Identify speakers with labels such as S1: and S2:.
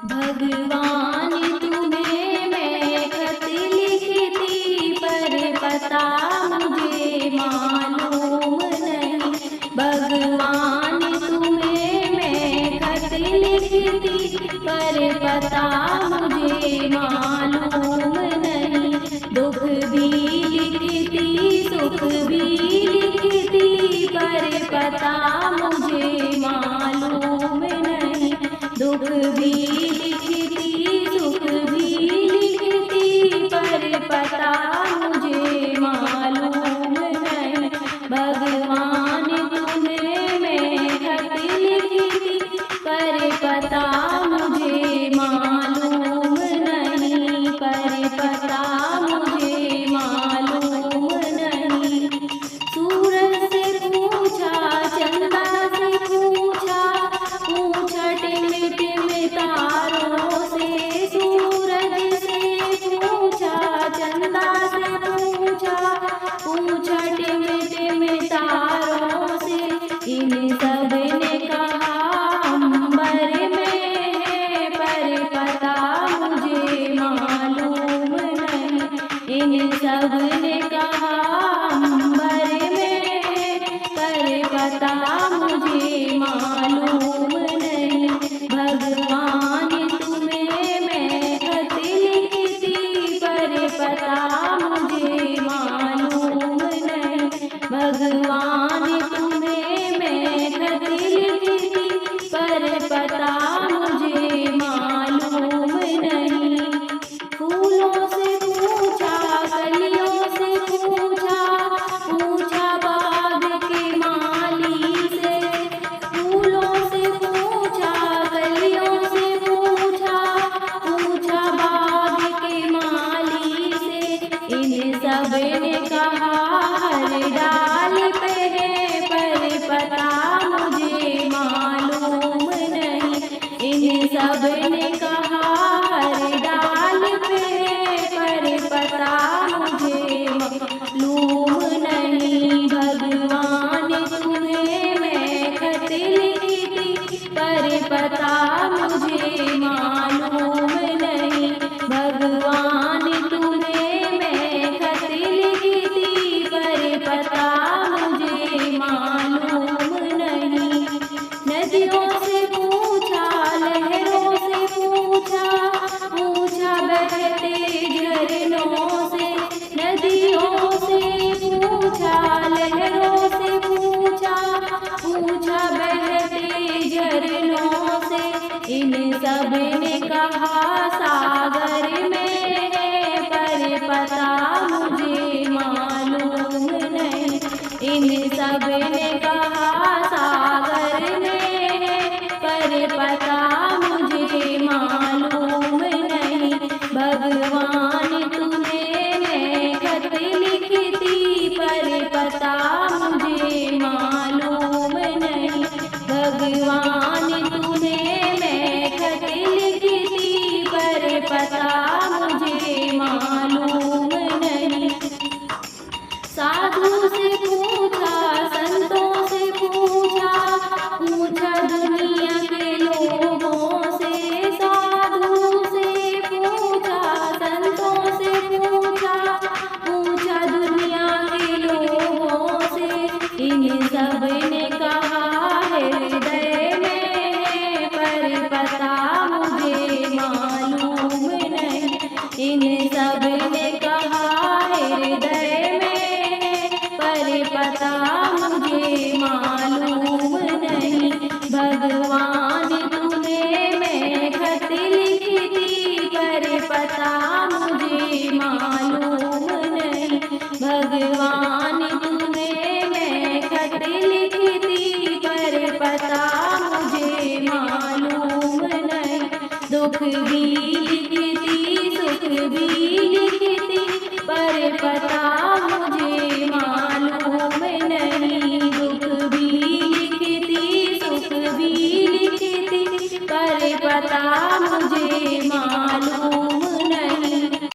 S1: भगवान तुम्हें मैं खत लिखती, पर पता मुझे मालूम नहीं। भगवान तुम्हें मैं खत लिखती, पर पता मुझे मालूम नहीं। दुख भी लिखती सुख भी लिखती, पर पता मुझे मालूम नहीं। दुख भी लिखती सुख भी लिखती, पर पता मुझे मालूम नहीं। भगवान तुम्हें मैं खत लिखती, पर पता मुझे मालूम नहीं। पर पता मुझे मालूम नहीं। सूरज से पूछा चंदा से पूछा, पूछा टिम टिम तारों से। सूरज से पूछा चंदा से पूछा, पूछा टिम टिम तारों से। इन सब ने कहा अंबर में है, पर पता मुझे मालूम नहीं। इन सब ने कहा अंबर में है, पर पता मुझे मालूम नहीं। भगवान तुम्हें मैं खत लिखती, पर पता मुझे मालूम नहीं। भगवान तुम्हें मैं खत लिखती, पर पता मुझे मालूम नहीं। फूलों से पूछा कलियों से पूछा, पूछा बाग के माली से। फूलों से पूछा कलियों से पूछा, पूछा बाग के माली से। इन सब ने कहा हर डाल पे है, पर पता मुझे मालूम नहीं। इन सब ने कहा हर डाल पे है, पर पता मुझे मालूम नहीं। भगवान तुम्हें मैं खत लिखती, पर पता मुझे मालूम नहीं। भगवान तुम्हें मैं खत लिखती, पर पता मुझे मालूम नहीं। नदियों से पूछा लहरों से पूछा, पूछा बहते झरनों से। नदियों से पूछा लहरों से पूछा, पूछा बहते झरनों से। इन सब ने कहा सागर में